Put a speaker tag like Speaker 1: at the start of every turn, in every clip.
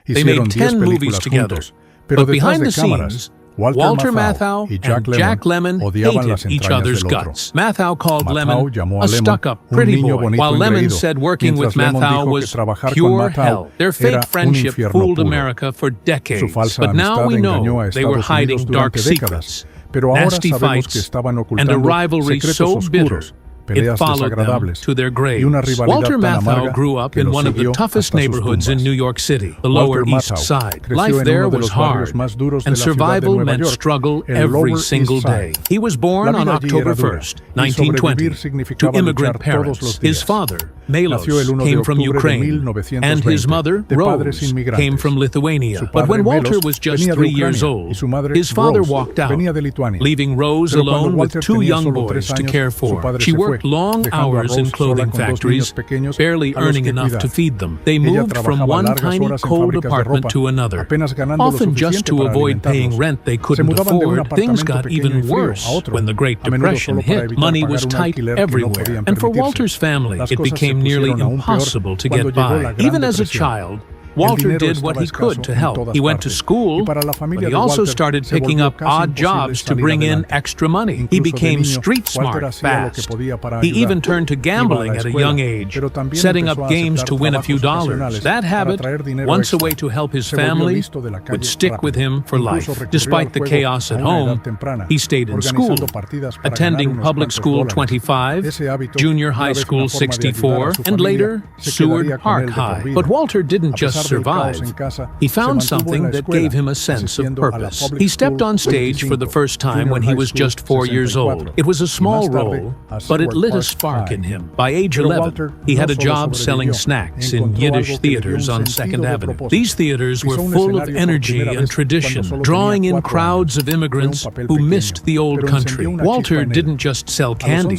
Speaker 1: They made 10 movies together. But behind the scenes, Walter Matthau and Jack Lemmon hated each other's guts. Matthau called Lemmon a stuck-up pretty boy, while Lemmon said working with Matthau was pure hell. Their fake friendship fooled America for decades, but now we know they were hiding dark secrets, nasty fights, and a rivalry so bitter it followed them to their graves. Walter Matthau grew up in one of the toughest neighborhoods in New York City, the Lower East Side. Life there was hard, and survival meant struggle every single day. He was born on October 1st, 1920, to immigrant parents. His father, Milos, came from Ukraine, and his mother, Rose, came from Lithuania. But when Walter was just 3 years old, his father walked out, leaving Rose alone with 2 young boys to care for. She worked long hours in clothing factories, barely earning enough to feed them. They moved from one tiny cold apartment to another. Often just to avoid paying rent they couldn't afford, things got even worse when the Great Depression hit. Money was tight everywhere, and for Walter's family, it became nearly impossible to get by. Even as a child, Walter did what he could to help. He went to school, but he also started picking up odd jobs to bring in extra money. He became street smart fast. He even turned to gambling at a young age, setting up games to win a few dollars. That habit, once a way to help his family, would stick with him for life. Despite the chaos at home, he stayed in school, attending public school 25, junior high school 64, and later Seward Park High. But Walter didn't just survive. He found something that gave him a sense of purpose. He stepped on stage for the first time when he was just 4 years old. It was a small role, but it lit a spark in him. By age 11, he had a job selling snacks in Yiddish theaters on 2nd Avenue. These theaters were full of energy and tradition, drawing in crowds of immigrants who missed the old country. Walter didn't just sell candy.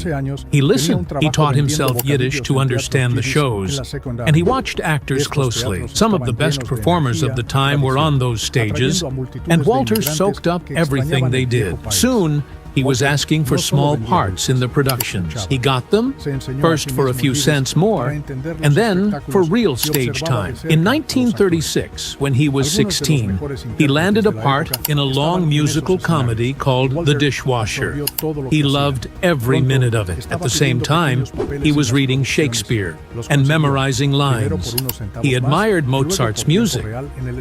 Speaker 1: He listened. He taught himself Yiddish to understand the shows, and he watched actors closely. Some of the best performers of the time were on those stages, and Walter soaked up everything they did. Soon, he was asking for small parts in the productions. He got them, first for a few cents more, and then for real stage time. In 1936, when he was 16, he landed a part in a long musical comedy called The Dishwasher. He loved every minute of it. At the same time, he was reading Shakespeare and memorizing lines. He admired Mozart's music.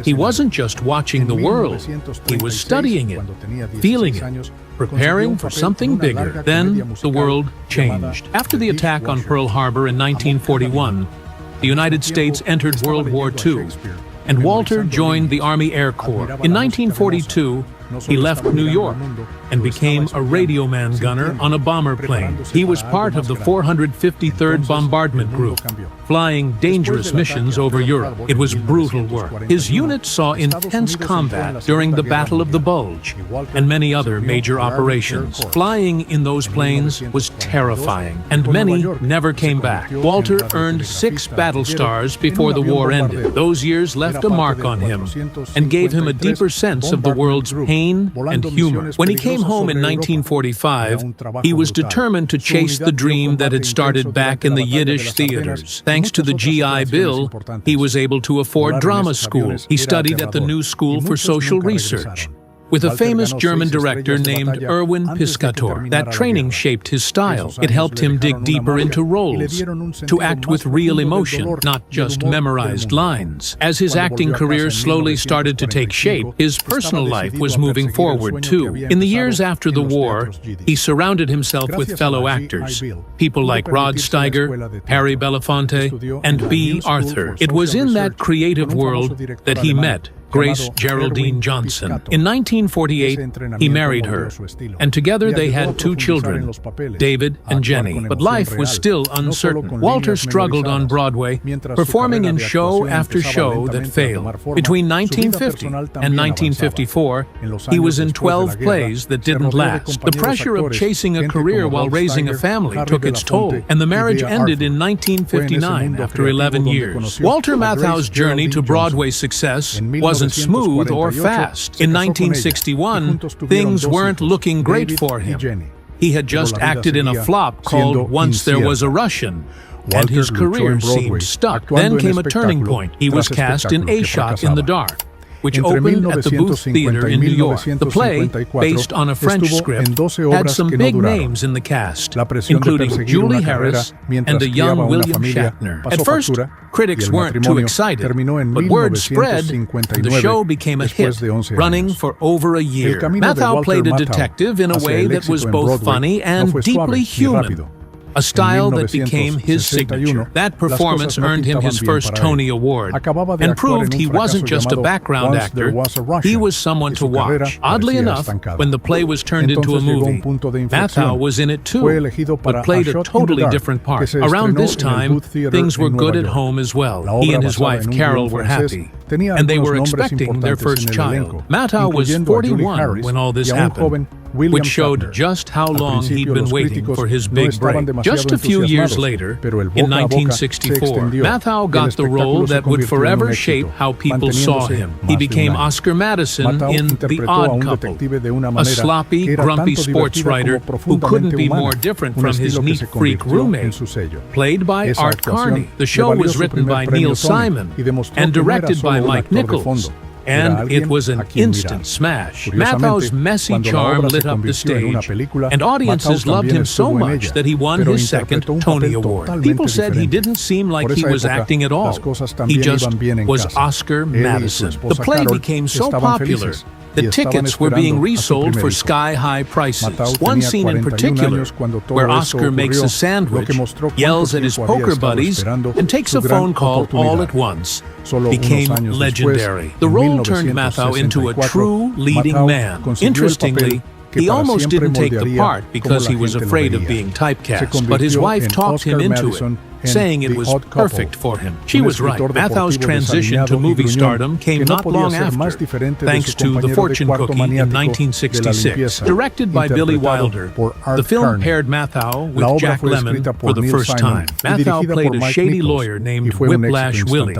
Speaker 1: He wasn't just watching the world, he was studying it, feeling it, preparing for something bigger. Then the world changed. After the attack on Pearl Harbor in 1941, the United States entered World War II, and Walter joined the Army Air Corps. In 1942, he left New York and became a radio man gunner on a bomber plane. He was part of the 453rd Bombardment Group, flying dangerous missions over Europe. It was brutal work. His unit saw intense combat during the Battle of the Bulge and many other major operations. Flying in those planes was terrifying, and many never came back. Walter earned 6 battle stars before the war ended. Those years left a mark on him and gave him a deeper sense of the world's pain and humor. When he came home in 1945, he was determined to chase the dream that had started back in the Yiddish theaters. Thanks to the GI Bill, he was able to afford drama school. He studied at the New School for Social Research with a famous German director named Erwin Piscator. That training shaped his style. It helped him dig deeper into roles, to act with real emotion, not just memorized lines. As his acting career slowly started to take shape, his personal life was moving forward too. In the years after the war, he surrounded himself with fellow actors, people like Rod Steiger, Harry Belafonte, and B. Arthur. It was in that creative world that he met Grace Geraldine Johnson. In 1948, he married her, and together they had 2 children, David and Jenny. But life was still uncertain. Walter struggled on Broadway, performing in show after show that failed. Between 1950 and 1954, he was in 12 plays that didn't last. The pressure of chasing a career while raising a family took its toll, and the marriage ended in 1959 after 11 years. Walter Matthau's journey to Broadway success wasn't smooth or fast. In 1961, things weren't looking great for him. He had just acted in a flop called Once There Was a Russian, and his career seemed stuck. Then came a turning point. He was cast in A Shot in the Dark, which opened at the Booth Theater in New York. The play, based on a French script, had some big names in the cast, including Julie Harris and a young William Shatner. At first, critics weren't too excited, but word spread and the show became a hit, running for over a year. Matthau played a detective in a way that was both funny and deeply human, a style that became his signature. That performance earned him his first Tony Award and proved he wasn't just a background actor, he was someone to watch. Oddly enough, when the play was turned into a movie, Matthau was in it too, but played a totally different part. Around this time, things were good at home as well. He and his wife Carol were happy, and they were expecting their first child. Matthau was 41 when all this happened, which showed just how long he'd been waiting for his big break. Just a few years later, in 1964, Matthau got the role that would forever shape how people saw him. He became Oscar Madison in The Odd Couple, a sloppy, grumpy sports writer who couldn't be more different from his neat freak roommate. Played by Art Carney, the show was written by Neil Simon and directed by Mike Nichols, and it was an instant smash. Matthau's messy charm lit up the stage, and audiences loved him so much that he won his second Tony Award. People said he didn't seem like he was acting at all. He just was Oscar Madison. The play became so popular that tickets were being resold for sky-high prices. One scene in particular, where Oscar makes a sandwich, yells at his poker buddies, and takes a phone call all at once, became legendary. The role turned Matthau into a true leading man. Interestingly, he almost didn't take the part because he was afraid of being typecast, but his wife talked him into it, saying it was perfect for him. She was right. Matthau's transition to movie stardom came not long after, thanks to The Fortune Cookie in 1966. Directed by Billy Wilder, the film paired Matthau with Jack Lemmon for the first time. Matthau played a shady lawyer named Whiplash Willie,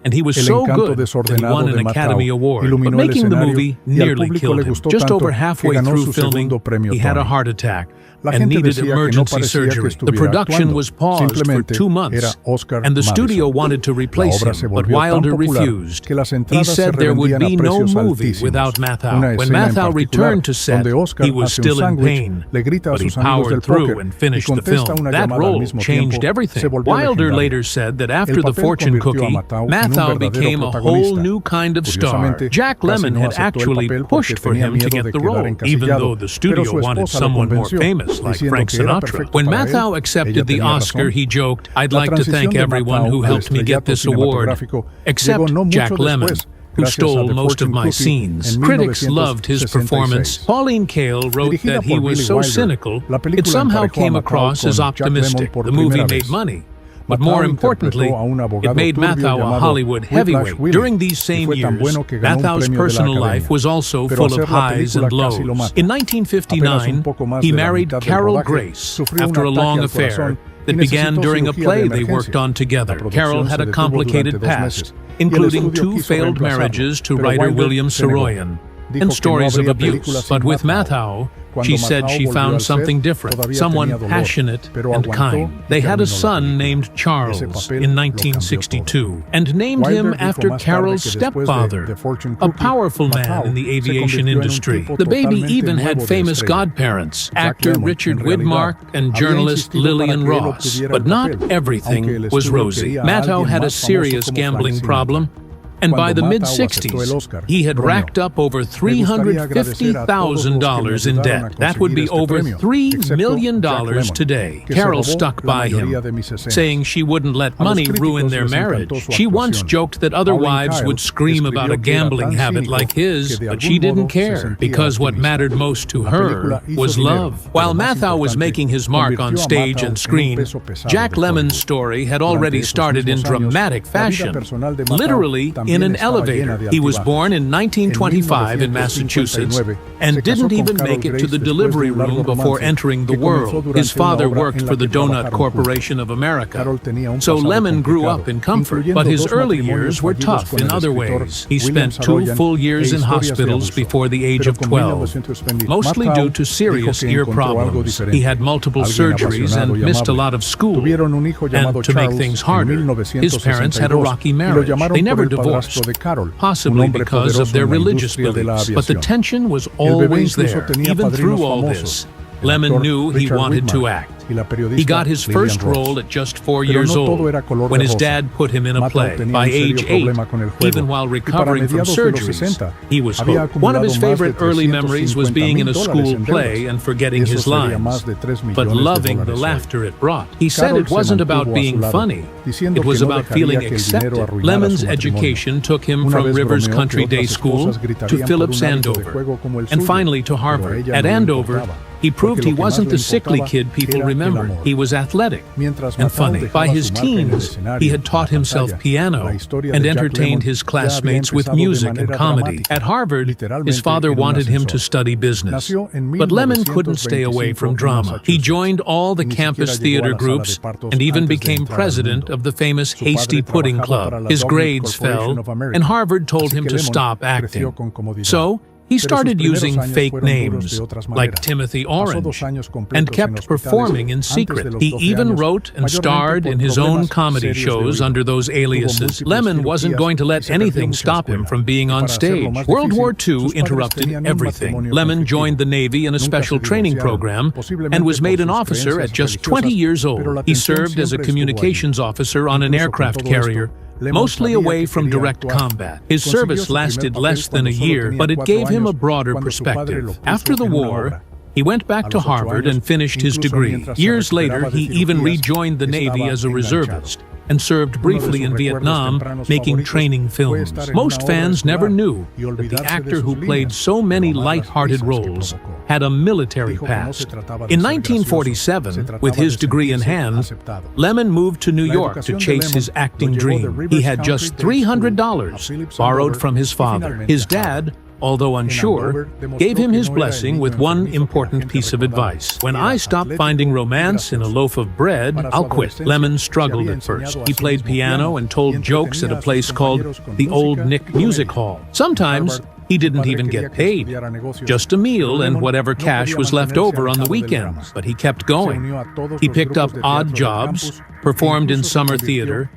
Speaker 1: and he was so good that he won an Academy Award. But making the movie nearly killed him. Just over halfway through filming, he had a heart attack and needed emergency surgery. The production was paused for 2 months, and the studio wanted to replace him, but Wilder refused. He said there would be no movie without Matthau. When Matthau returned to set, he was still in pain, but he powered through and finished the film. That role changed everything. Wilder later said that after The Fortune Cookie, Matthau became a whole new kind of star. Jack Lemmon had actually pushed for him to get the role, even though the studio wanted someone more famous, like Frank Sinatra. When Matthau accepted the Oscar, he joked, "I'd like to thank everyone who helped me get this award, except Jack Lemmon, who stole most of my scenes." Critics loved his performance. Pauline Kael wrote that he was so cynical, it somehow came across as optimistic. The movie made money, but more importantly, it made Matthau a Hollywood heavyweight. During these same years, Matthau's personal life was also full of highs and lows. In 1959, he married Carol Grace after a long affair that began during a play they worked on together. Carol had a complicated past, including 2 failed marriages to writer William Saroyan, and stories of abuse. But with Matthau, she said she found something different, someone passionate and kind. They had a son named Charles in 1962 and named him after Carol's stepfather, a powerful man in the aviation industry. The baby even had famous godparents, actor Richard Widmark and journalist Lillian Ross. But not everything was rosy. Matthau had a serious gambling problem, and by the mid-60s, he had racked up over $350,000 in debt. That would be over $3 million today. Carol stuck by him, saying she wouldn't let money ruin their marriage. She once joked that other wives would scream about a gambling habit like his, but she didn't care, because what mattered most to her was love. While Matthau was making his mark on stage and screen, Jack Lemmon's story had already started in dramatic fashion. Literally, in an elevator. He was born in 1925 in Massachusetts and didn't even make it to the delivery room before entering the world. His father worked for the Donut Corporation of America. So Lemmon grew up in comfort, but his early years were tough in other ways. He spent 2 full years in hospitals before the age of 12, mostly due to serious ear problems. He had multiple surgeries and missed a lot of school. And to make things harder, his parents had a rocky marriage. They never divorced, possibly because of their religious beliefs. But the tension was always there. Even through all this, Lemmon knew he wanted to act. He got his first role at just 4 years old, when his dad put him in a play. By age 8, even while recovering from surgeries, he was hooked. One of his favorite early memories was being in a school play and forgetting his lines, but loving the laughter it brought. He said it wasn't about being funny, it was about feeling accepted. Lemmon's education took him from Rivers Country Day School to Phillips Andover, and finally to Harvard. At Andover, he proved he wasn't the sickly kid people remembered. He was athletic and funny. By his teens, he had taught himself piano and entertained his classmates with music and comedy. At Harvard, his father wanted him to study business, but Lemmon couldn't stay away from drama. He joined all the campus theater groups and even became president of the famous Hasty Pudding Club. His grades fell, and Harvard told him to stop acting. So, he started using fake names, like Timothy Orange, and kept performing in secret. He even wrote and starred in his own comedy shows under those aliases. Lemmon wasn't going to let anything stop him from being on stage. World War II interrupted everything. Lemmon joined the Navy in a special training program and was made an officer at just 20 years old. He served as a communications officer on an aircraft carrier, mostly away from direct combat. His service lasted less than a year, but it gave him a broader perspective. After the war, he went back to Harvard and finished his degree. Years later, he even rejoined the Navy as a reservist and served briefly in Vietnam, making training films. Most fans never knew that the actor who played so many light-hearted roles had a military past. In 1947, with his degree in hand, Lemmon moved to New York to chase his acting dream. He had just $300 borrowed from his father. His dad, although unsure, gave him his blessing with one important piece of advice. When I stop finding romance in a loaf of bread, I'll quit. Lemmon struggled at first. He played piano and told jokes at a place called the Old Nick Music Hall. Sometimes, he didn't even get paid, just a meal and whatever cash was left over on the weekends. But he kept going. He picked up odd jobs, performed in summer theater,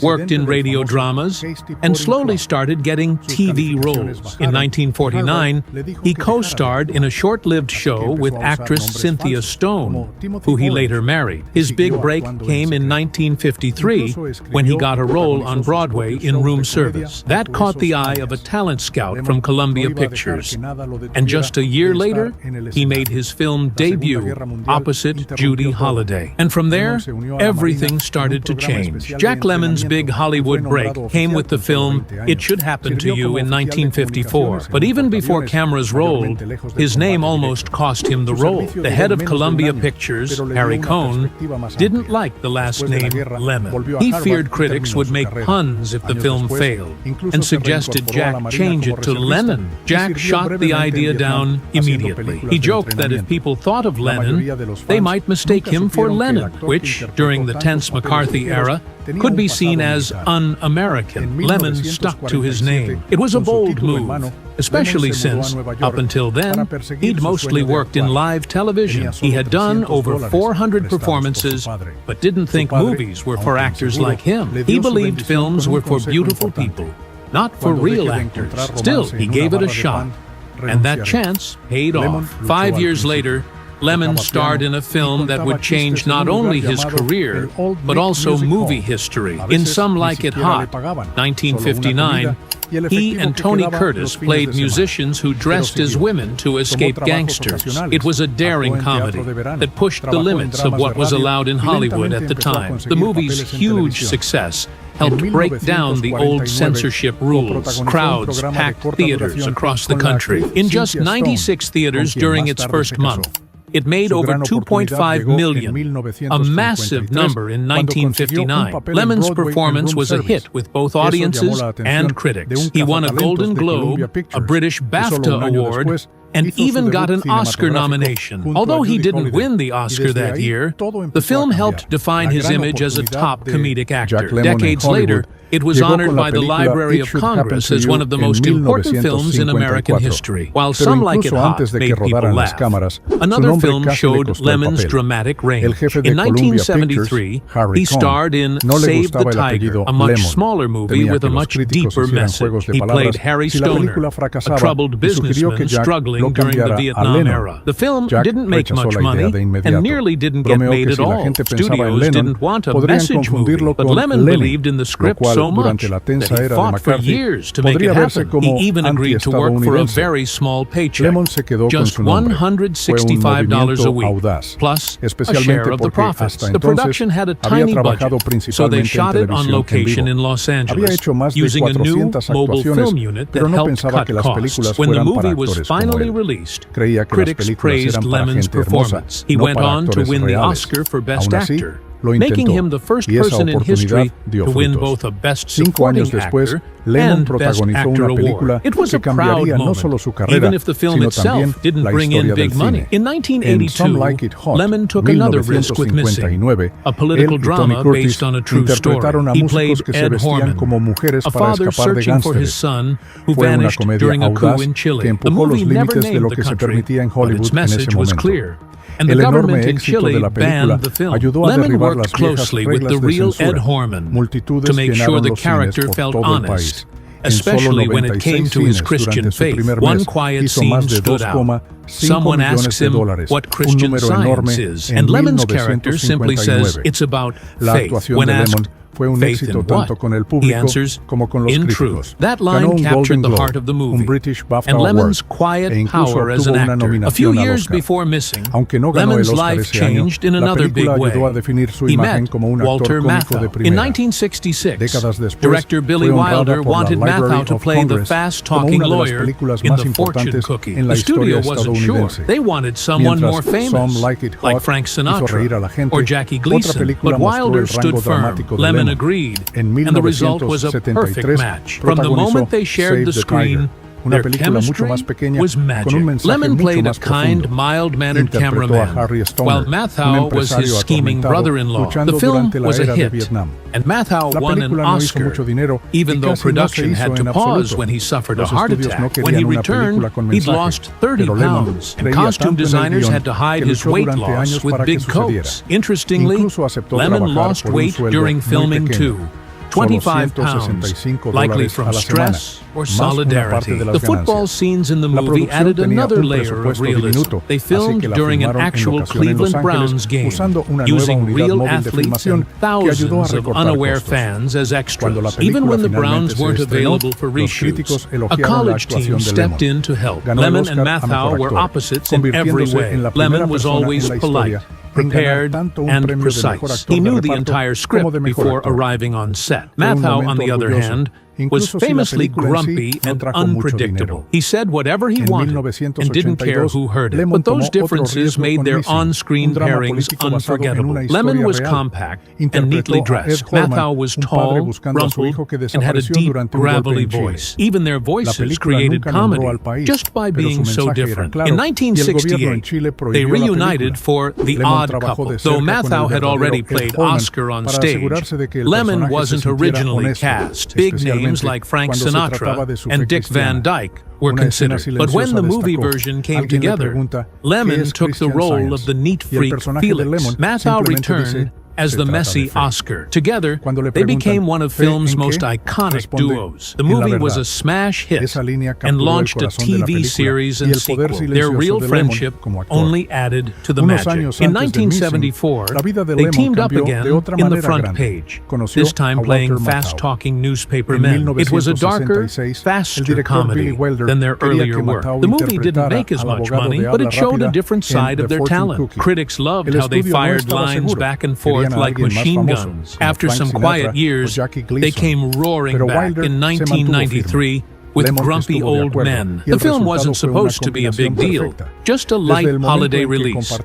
Speaker 1: worked in radio dramas, and slowly started getting TV roles. In 1949, he co-starred in a short-lived show with actress Cynthia Stone, who he later married. His big break came in 1953 when he got a role on Broadway in Room Service. That caught the eye of a talent scout from Columbia Pictures, and just a year later, he made his film debut opposite Judy Holliday. And from there, everything started to change. Jack Lemmon's big Hollywood break came with the film It Should Happen to You in 1954. But even before cameras rolled, his name almost cost him the role. The head of Columbia Pictures, Harry Cohn, didn't like the last name Lemmon. He feared critics would make puns if the film failed, and suggested Jack change it to Lennon. Jack shot the idea down immediately. He joked that if people thought of Lennon, they might mistake him for Lennon, which, during the tense McCarthy era, could be seen as un-American. Lemmon stuck to his name. It was a bold move, especially since, up until then, he'd mostly worked in live television. He had done over 400 performances, but didn't think movies were for actors like him. He believed films were for beautiful people, not for real actors. Still, he gave it a shot, and that chance paid off. 5 years later, Lemmon starred in a film that would change not only his career, but also movie history. In Some Like It Hot, 1959, he and Tony Curtis played musicians who dressed as women to escape gangsters. It was a daring comedy that pushed the limits of what was allowed in Hollywood at the time. The movie's huge success helped break down the old censorship rules. Crowds packed theaters across the country. In just 96 theaters during its first month, It made over $2.5 million, a massive number in 1959. Lemmon's performance was a hit with both audiences and critics. He won a Golden Globe, a British BAFTA award, and even got an Oscar nomination. Although he didn't win the Oscar that year, the film helped define his image as a top comedic actor. Decades later, it was honored by the Library of Congress as one of the most important films in American history. While some like it hot made people laugh, another film showed Lemmon's dramatic range. In 1973, he starred in Save the Tiger, a much smaller movie with a much deeper message. He played Harry Stoner, a troubled businessman struggling during the Vietnam era. The film didn't make much money and nearly didn't get made at all. Studios didn't want a message movie, but Lemmon believed in the script so much that he fought for years to make it happen. He even agreed to work for a very small paycheck, just $165 a week, plus a share of the profits. The production had a tiny budget, so they shot it on location in Los Angeles, using a new mobile film unit that helped cut costs. When the movie was finally released, critics praised Lemmon's performance. He went on to win the Oscar for Best Actor, making him the first person in history to win both a Best Supporting Actor and Best Actor award. It was a proud moment, even if the film itself didn't bring in big money. In 1982, Lemmon took another risk with Missing, a political drama based on a true story. He played Ed Horman, a father searching for his son who vanished during a coup in Chile. The movie never named the country, but its message was clear. And the government in Chile banned the film. Lemmon worked closely with the real Ed Horman to make sure the character felt honest, especially when it came to his Christian faith. One quiet scene stood out. Someone asks him what Christian Science is, and Lemmon's character simply says it's about faith. When asked, faith in what? He answers, in truth. That line captured the heart of the movie, and Lemmon's quiet power as an actor. A few years before Missing, Lemmon's life changed in another big way. He met Walter Matthau. In 1966, director Billy Wilder wanted Matthau to play the fast-talking lawyer in The Fortune Cookie. The studio wasn't sure. They wanted someone more famous, like Frank Sinatra or Jackie Gleason, but Wilder stood firm. Lemmon agreed, and the result was a perfect match. From the moment they shared the screen, their chemistry was magic. Lemmon played a kind, mild-mannered cameraman, while Matthau was his scheming brother-in-law. The film was a hit, and Matthau won an Oscar, even though production had to pause when he suffered a heart attack. When he returned, he'd lost 30 pounds, and costume designers had to hide his weight loss with big coats. Interestingly, Lemmon lost weight during filming too. 25 pounds, likely from stress or solidarity. The football scenes in the movie added another layer of realism. They filmed during an actual Cleveland Browns game, using real athletes and thousands of unaware fans as extras. Even when the Browns weren't available for reshoots, a college team stepped in to help. Lemmon and Matthau were opposites in every way. Lemmon was always polite, prepared, and precise. He knew the entire script before arriving on set. Matthau, on the other hand, was famously grumpy and unpredictable. He said whatever he wanted and didn't care who heard it. But those differences made their on-screen pairings unforgettable. Lemmon was compact and neatly dressed. Matthau was tall, rumpled, and had a deep, gravelly voice. Even their voices created comedy just by being so different. In 1968, they reunited for The Odd Couple. Though Matthau had already played Oscar on stage, Lemmon wasn't originally cast. Big names like Frank Sinatra and Dick Van Dyke were considered. But when the movie version came together, Lemmon took the role of the neat freak Felix. Matthau returned as the messy Oscar. Together, they became one of film's most iconic duos. The movie was a smash hit and launched a TV series and sequel. Their real friendship only added to the magic. In 1974, they teamed up again in The Front Page, this time playing fast-talking newspaper men. It was a darker, faster comedy than their earlier work. The movie didn't make as much money, but it showed a different side of their talent. Critics loved how they fired lines back and forth like machine guns. After some quiet years, they came roaring back in 1993 with grumpy old men. The film wasn't supposed to be a big deal, just a light holiday release,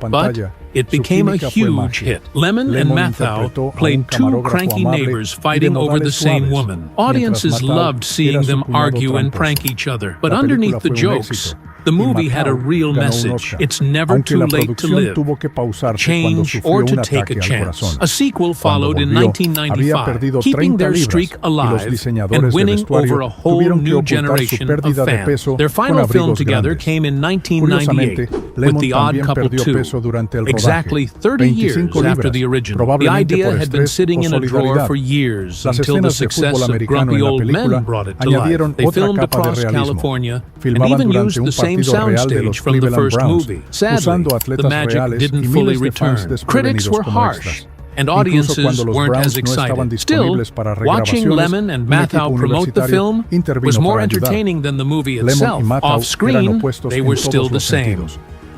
Speaker 1: but it became a huge hit. Lemmon and Matthau played two cranky neighbors fighting over the same woman. Audiences loved seeing them argue and prank each other, but underneath the jokes, the movie had a real message. It's never too late to live, change, or to take a chance. A sequel followed in 1995, keeping their streak alive and winning over a whole new generation of fans. Their final film together came in 1998 with The Odd Couple 2, exactly 30 years after the original. The idea had been sitting in a drawer for years until the success of Grumpy Old Men brought it to life. They filmed across California and even used the same soundstage from the first movie. Sadly, the magic didn't fully return. Critics were harsh, and audiences weren't as excited. Still, watching Lemmon and Matthau promote the film was more entertaining than the movie itself. Off-screen, they were still the same.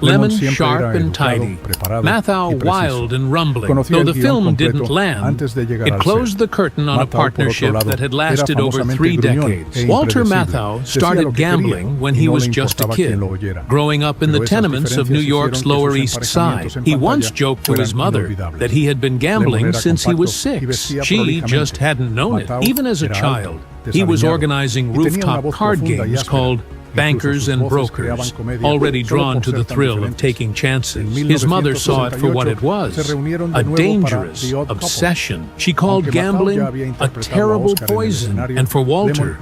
Speaker 1: Lemmon sharp and tidy, Matthau wild and rumbling. Though the film didn't land, it closed the curtain on a partnership that had lasted over 3 decades. Walter Matthau started gambling when he was just a kid, growing up in the tenements of New York's Lower East Side. He once joked to his mother that he had been gambling since he was 6. She just hadn't known it. Even as a child, he was organizing rooftop card games called Bankers and Brokers, already drawn to the thrill of taking chances. His mother saw it for what it was, a dangerous obsession. She called gambling a terrible poison, and for Walter,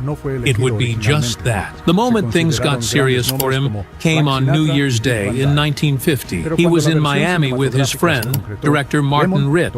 Speaker 1: it would be just that. The moment things got serious for him came on New Year's Day in 1950. He was in Miami with his friend, director Martin Ritt,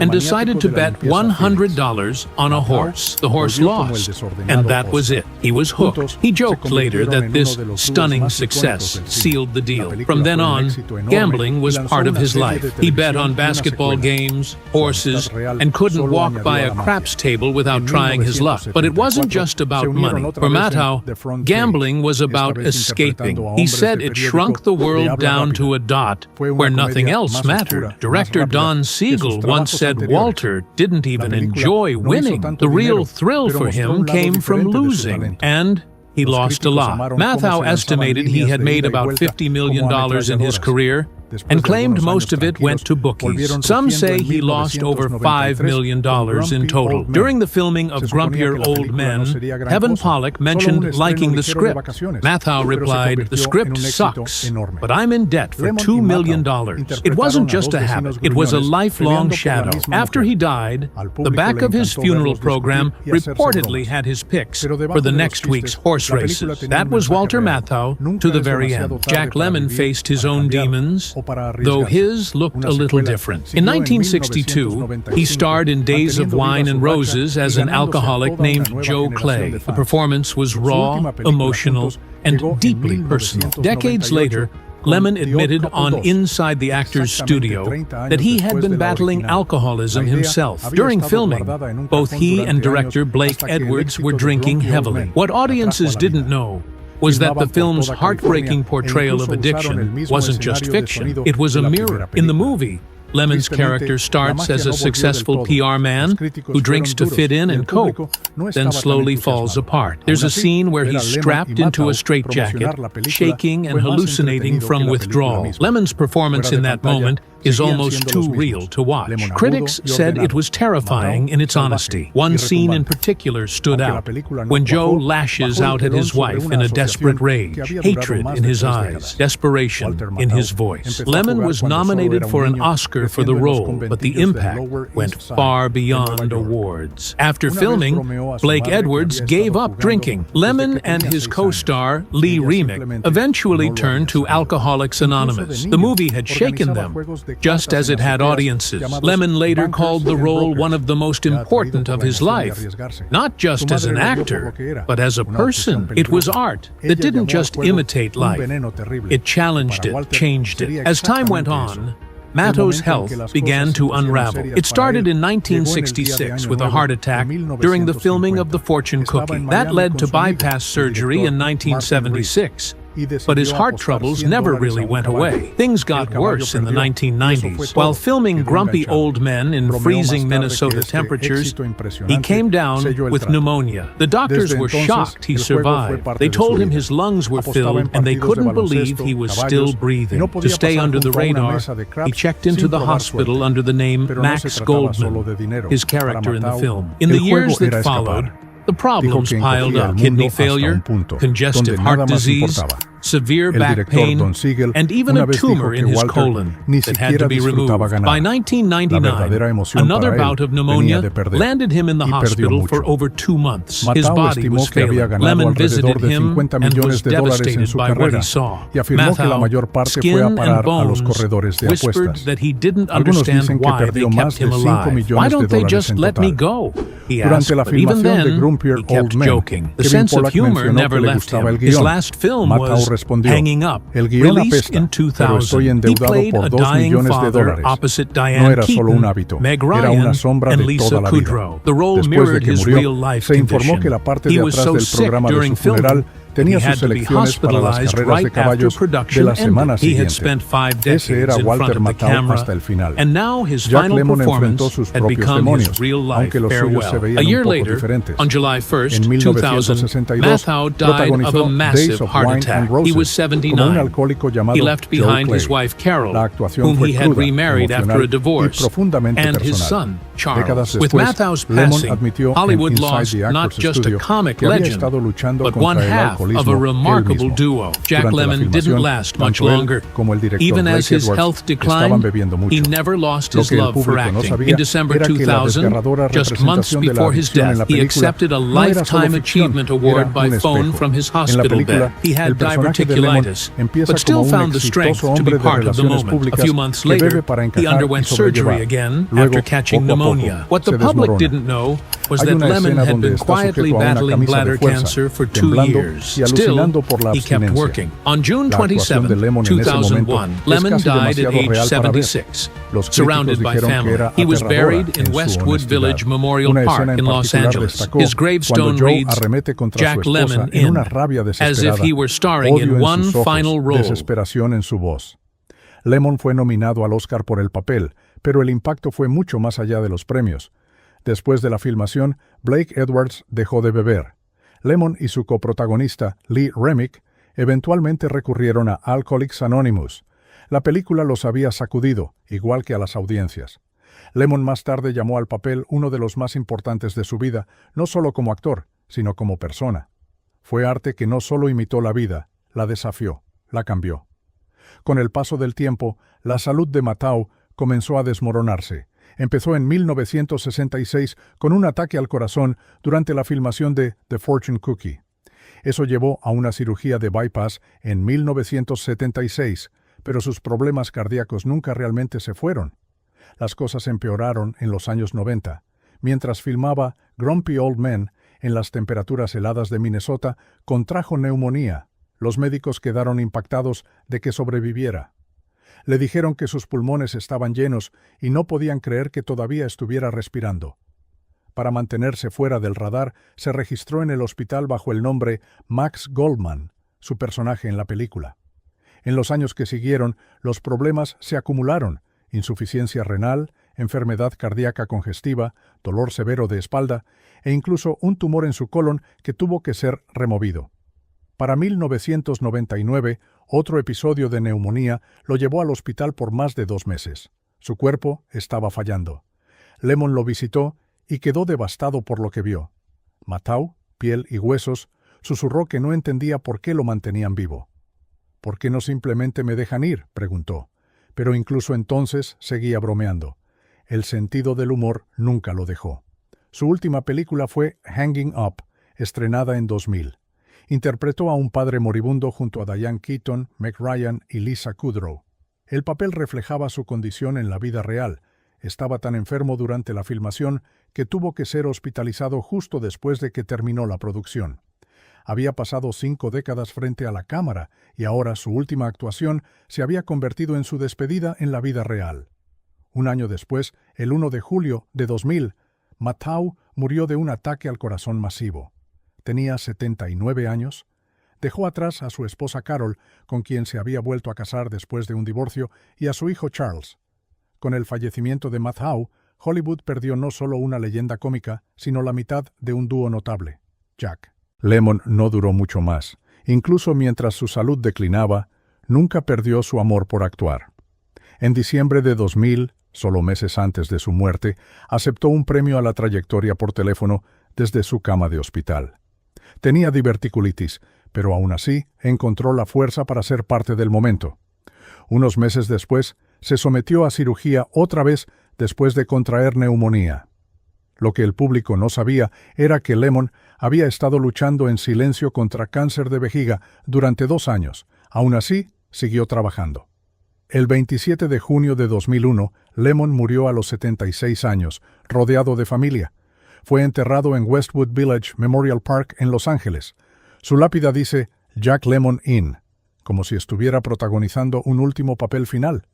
Speaker 1: and decided to bet $100 on a horse. The horse lost, and that was it. He was hooked. He joked later that this stunning success sealed the deal. From then on, gambling was part of his life. He bet on basketball games, horses, and couldn't walk by a craps table without trying his luck. But it wasn't just about money. For Matthau, gambling was about escaping. He said it shrunk the world down to a dot where nothing else mattered. Director Don Siegel once said Walter didn't even enjoy winning. The real thrill for him came from losing, and he lost a lot. Matthau estimated he had made about $50 million in his career and claimed most of it went to bookies. Some say he lost over $5 million in total. During the filming of Grumpier Old Men, Heaven Pollock mentioned liking the script. Matthau replied, "The script sucks, but I'm in debt for $2 million. It wasn't just a habit, it was a lifelong shadow." After he died, the back of his funeral program reportedly had his picks for the next week's horse races. That was Walter Matthau to the very end. Jack Lemmon faced his own demons, though his looked a little different. In 1962, he starred in Days of Wine and Roses as an alcoholic named Joe Clay. The performance was raw, emotional, and deeply personal. Decades later, Lemmon admitted on Inside the Actor's Studio that he had been battling alcoholism himself. During filming, both he and director Blake Edwards were drinking heavily. What audiences didn't know was that the film's heartbreaking portrayal of addiction wasn't just fiction, it was a mirror. In the movie, Lemmon's character starts as a successful PR man who drinks to fit in and cope, then slowly falls apart. There's a scene where he's strapped into a straitjacket, shaking and hallucinating from withdrawal. Lemmon's performance in that moment is almost too real to watch. Critics said it was terrifying in its honesty. One scene in particular stood out, when Joe lashes out at his wife in a desperate rage, hatred in his eyes, desperation in his voice. Lemmon was nominated for an Oscar for the role, but the impact went far beyond awards. After filming, Blake Edwards gave up drinking. Lemmon and his co-star, Lee Remick, eventually turned to Alcoholics Anonymous. The movie had shaken them, just as it had audiences. Lemmon later called the role one of the most important of his life, not just as an actor, but as a person. It was art that didn't just imitate life. It challenged it, changed it. As time went on, Matthau's health began to unravel. It started in 1966 with a heart attack during the filming of The Fortune Cookie. That led to bypass surgery in 1976, But his heart troubles never really went away. Things got worse in the 1990s. While filming grumpy old men in freezing Minnesota temperatures, he came down with pneumonia. The doctors were shocked he survived. They told him his lungs were filled and they couldn't believe he was still breathing. To stay under the radar, he checked into the hospital under the name Max Goldman, his character in the film. In the years that followed, the problems piled up: kidney failure, congestive heart disease, severe back pain, and even a tumor in his colon that had to be removed. By 1999, another bout of pneumonia landed him in the hospital for over 2 months. His body was failing. Lemmon visited him and was devastated by what he saw. Matthau, skin and bones, whispered that he didn't understand why they kept him alive. "Why don't they just let me go?" he asked, but even then, he kept joking. The sense of humor never left him. His last film was Hanging Up, released in 2000. He played a dying father opposite Diane Keaton, Meg Ryan, and Lisa Kudrow. The role mirrored his real-life condition. He was so sick during filming, he had to be hospitalized right after production ended. He had spent 5 decades in front of the camera, and now his final performance had become his real-life farewell. A year later, on July 1st, 2000, Matthau died of a massive heart attack. He was 79. He left behind his wife Carol, whom he had remarried after a divorce, and his son, Charles. With Matthau's passing, Hollywood lost not just a comic legend, but one half of a remarkable duo. Jack Lemmon didn't last much longer. Even as his health declined, he never lost his love for acting. In December 2000, just months before his death, he accepted a Lifetime Achievement Award by phone from his hospital bed. He had diverticulitis, but still found the strength to be part of the moment. A few months later, he underwent surgery again after catching pneumonia. What the public didn't know was that Lemmon had been quietly battling bladder cancer for 2 years. Still, he kept working. On June 27, 2001, Lemmon died at age 76. Surrounded by family, he was buried in Westwood Village Memorial Park in Los Angeles. His gravestone reads, "Jack Lemmon in," as if he were starring in one final role.
Speaker 2: Lemmon fue nominado al Oscar por el papel, pero el impacto fue mucho más allá de los premios. Después de la filmación, Blake Edwards dejó de beber. Lemmon y su coprotagonista, Lee Remick, eventualmente recurrieron a Alcoholics Anonymous. La película los había sacudido, igual que a las audiencias. Lemmon más tarde llamó al papel uno de los más importantes de su vida, no solo como actor, sino como persona. Fue arte que no solo imitó la vida, la desafió, la cambió. Con el paso del tiempo, la salud de Matthau comenzó a desmoronarse. Empezó en 1966 con un ataque al corazón durante la filmación de The Fortune Cookie. Eso llevó a una cirugía de bypass en 1976, pero sus problemas cardíacos nunca realmente se fueron. Las cosas empeoraron en los años 90. Mientras filmaba Grumpy Old Men en las temperaturas heladas de Minnesota, contrajo neumonía. Los médicos quedaron impactados de que sobreviviera. Le dijeron que sus pulmones estaban llenos y no podían creer que todavía estuviera respirando. Para mantenerse fuera del radar, se registró en el hospital bajo el nombre Max Goldman, su personaje en la película. En los años que siguieron, los problemas se acumularon: insuficiencia renal, enfermedad cardíaca congestiva, dolor severo de espalda e incluso un tumor en su colon que tuvo que ser removido. Para 1999, otro episodio de neumonía lo llevó al hospital por más de 2 meses. Su cuerpo estaba fallando. Lemmon lo visitó y quedó devastado por lo que vio. Matthau, piel y huesos, susurró que no entendía por qué lo mantenían vivo. «¿Por qué no simplemente me dejan ir?», preguntó. Pero incluso entonces seguía bromeando. El sentido del humor nunca lo dejó. Su última película fue Hanging Up, estrenada en 2000. Interpretó a un padre moribundo junto a Diane Keaton, Meg Ryan y Lisa Kudrow. El papel reflejaba su condición en la vida real. Estaba tan enfermo durante la filmación que tuvo que ser hospitalizado justo después de que terminó la producción. Había pasado 5 décadas frente a la cámara y ahora su última actuación se había convertido en su despedida en la vida real. Un año después, el 1 de julio de 2000, Matthau murió de un ataque al corazón masivo. Tenía 79 años. Dejó atrás a su esposa Carol, con quien se había vuelto a casar después de un divorcio, y a su hijo Charles. Con el fallecimiento de Matthau, Hollywood perdió no solo una leyenda cómica, sino la mitad de un dúo notable, Jack. Lemmon no duró mucho más. Incluso mientras su salud declinaba, nunca perdió su amor por actuar. En diciembre de 2000, solo meses antes de su muerte, aceptó un premio a la trayectoria por teléfono desde su cama de hospital. Tenía diverticulitis, pero aún así encontró la fuerza para ser parte del momento. Unos meses después, se sometió a cirugía otra vez después de contraer neumonía. Lo que el público no sabía era que Lemmon había estado luchando en silencio contra cáncer de vejiga durante 2 años. Aún así, siguió trabajando. El 27 de junio de 2001, Lemmon murió a los 76 años, rodeado de familia. Fue enterrado en Westwood Village Memorial Park en Los Ángeles. Su lápida dice Jack Lemmon in, como si estuviera protagonizando un último papel final.